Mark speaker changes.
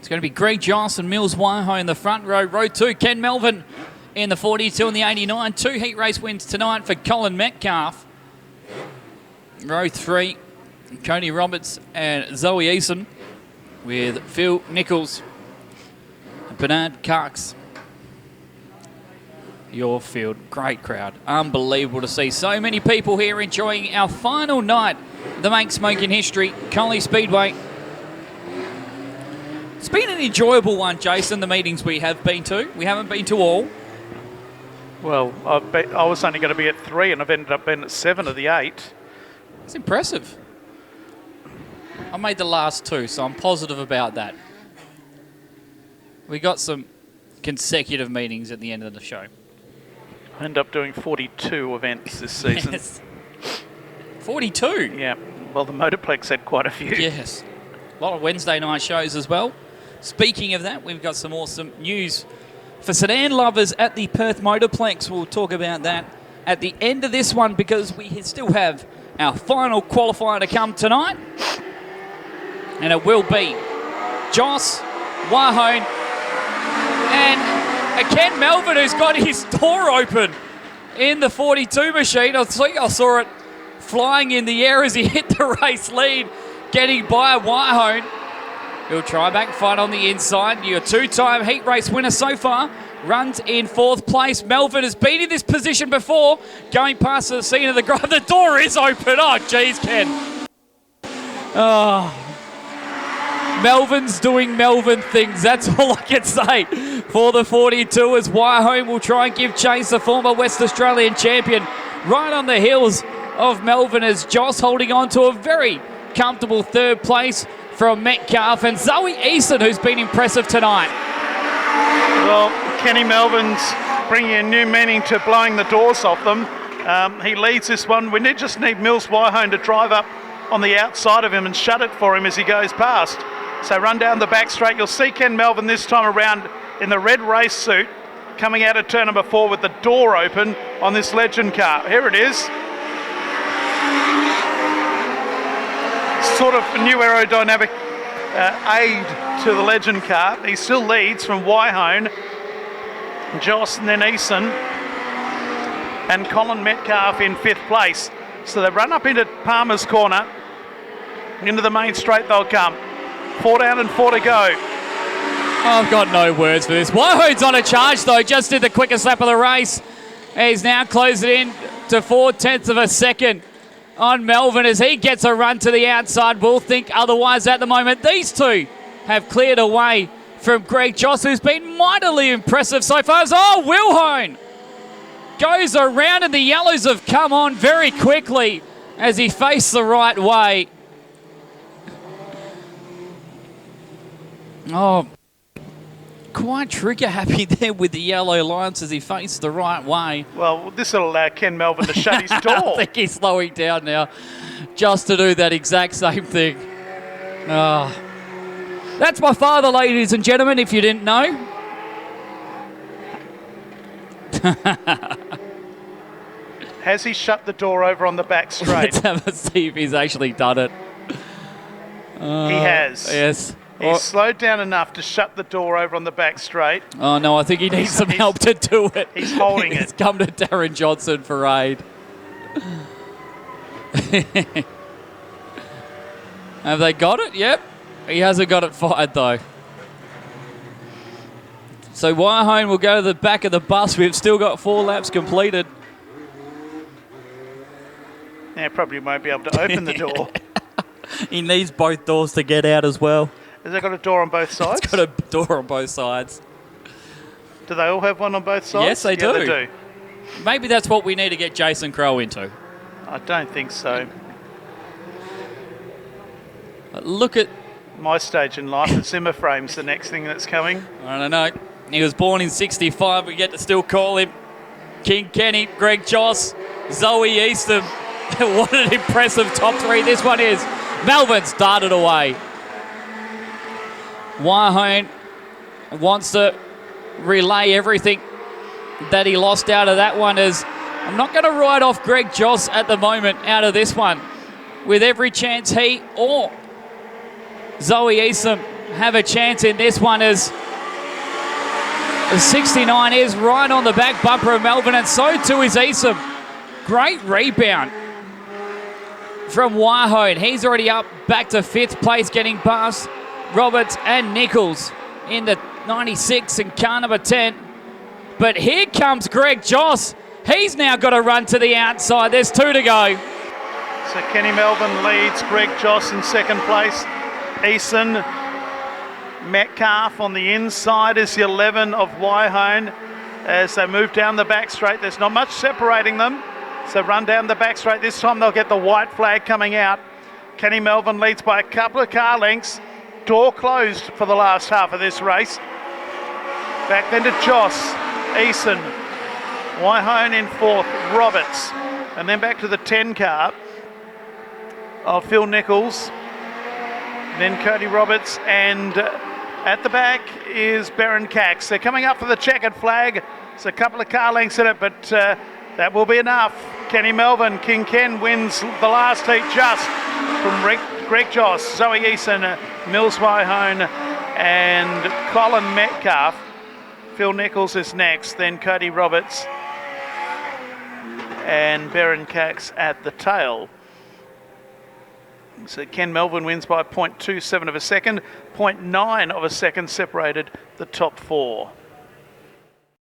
Speaker 1: It's going to be Greg Joss and Mills Waiho in the front row. Row 2, Ken Melvin in the 42 and the 89. 2 heat race wins tonight for Colin Metcalf. Row 3, Cody Roberts and Zoe Eason with Phil Nichols and Bernard Cox. Your field, great crowd. Unbelievable to see so many people here enjoying our final night of the Make Smoke in History, Collie Speedway. It's been an enjoyable one, Jason, the meetings we have been to. We haven't been to all.
Speaker 2: Well, I was only going to be at 3 and I've ended up being at 7 of the 8.
Speaker 1: It's impressive. I made the last 2, so I'm positive about that. We got some consecutive meetings at the end of the show.
Speaker 2: I ended up doing 42 events this season.
Speaker 1: Yes. 42?
Speaker 2: Yeah. Well, the Motorplex had quite a few.
Speaker 1: Yes. A lot of Wednesday night shows as well. Speaking of that, we've got some awesome news for sedan lovers at the Perth Motorplex. We'll talk about that at the end of this one because we still have our final qualifier to come tonight. And it will be Joss, Wahone, and Ken Melvin, who's got his door open in the 42 machine. I think I saw it flying in the air as he hit the race lead, getting by Wahone. He'll try back fight on the inside. Your 2-time heat race winner so far runs in 4th place. Melvin has been in this position before, going past the scene of the drive. The door is open. Oh, geez, Ken. Oh. Melvin's doing Melvin things. That's all I can say for the 42 as Waiho will try and give chase, the former West Australian champion, right on the heels of Melvin as Joss holding on to a very comfortable 3rd place from Metcalf and Zoe Eason, who's been impressive tonight.
Speaker 2: Well, Kenny Melvin's bringing a new meaning to blowing the doors off them. He leads this one. We just need Mills Waiho to drive up on the outside of him and shut it for him as he goes past. So run down the back straight. You'll see Ken Melvin this time around in the red race suit coming out of turn number 4 with the door open on this Legend car. Here it is. Sort of a new aerodynamic aid to the Legend car. He still leads from Waiho, Joss and then Eason and Colin Metcalf in 5th place. So they run up into Palmer's corner. Into the main straight they'll come. 4 down and 4 to go.
Speaker 1: I've got no words for this. Waiho's on a charge though, just did the quickest lap of the race. He's now closed it in to 4/10 of a second on Melvin as he gets a run to the outside. We'll think otherwise at the moment. These two have cleared away from Greg Joss, who's been mightily impressive so far. Oh, Wilhone goes around and the yellows have come on very quickly as he faced the right way. Oh, quite trigger happy there with the yellow lines as he faced the right way.
Speaker 2: Well, this will allow Ken Melvin to shut his door.
Speaker 1: I think he's slowing down now just to do that exact same thing. Oh. That's my father, ladies and gentlemen, if you didn't know.
Speaker 2: Has he shut the door over on the back straight?
Speaker 1: Let's have a see if he's actually done it.
Speaker 2: He has.
Speaker 1: Yes.
Speaker 2: He's slowed down enough to shut the door over on the back straight.
Speaker 1: Oh, no, I think he needs some help to do it.
Speaker 2: He's holding it.
Speaker 1: He's come to Darren Johnson for aid. Have they got it? Yep. He hasn't got it fired, though. So Waiho will go to the back of the bus. We've still got 4 laps completed.
Speaker 2: Yeah, probably won't be able to open the door.
Speaker 1: He needs both doors to get out as well.
Speaker 2: Has it got a door on both sides?
Speaker 1: It's got a door on both sides.
Speaker 2: Do they all have one on both sides?
Speaker 1: Yes, they do.
Speaker 2: They do.
Speaker 1: Maybe that's what we need to get Jason Crow into.
Speaker 2: I don't think so.
Speaker 1: Look at...
Speaker 2: My stage in life, the Zimmer frame's the next thing that's coming.
Speaker 1: I don't know. He was born in 65. We get to still call him King Kenny, Greg Joss, Zoe Easton. What an impressive top 3 this one is. Melvin started away. Waiho wants to relay everything that he lost out of that one as I'm not going to write off Greg Joss at the moment out of this one. With every chance he or Zoe Eason have a chance in this one as the 69 is right on the back bumper of Melbourne, and so too is Eason. Great rebound from Wahone. He's already up back to 5th place, getting past Roberts and Nichols in the 96 and car number 10. But here comes Greg Joss. He's now got to run to the outside. There's 2 to go.
Speaker 2: So Kenny Melvin leads Greg Joss in 2nd place. Eason Metcalf on the inside is the 11 of Wahone as they move down the back straight. There's not much separating them. So run down the back straight. This time they'll get the white flag coming out. Kenny Melvin leads by a couple of car lengths. Door closed for the last half of this race. Back then to Joss, Eason, Wahone in 4th, Roberts, and then back to the 10 car of Phil Nichols, then Cody Roberts, and at the back is Baron Cax. They're coming up for the checkered flag. It's a couple of car lengths in it, but that will be enough. Kenny Melvin, King Ken wins the last heat just from Greg Joss, Zoe Eason, Mills Wahone, and Colin Metcalf. Phil Nichols is next, then Cody Roberts and Baron Cax at the tail. So Ken Melvin wins by 0.27 of a second, 0.9 of a second separated the top 4.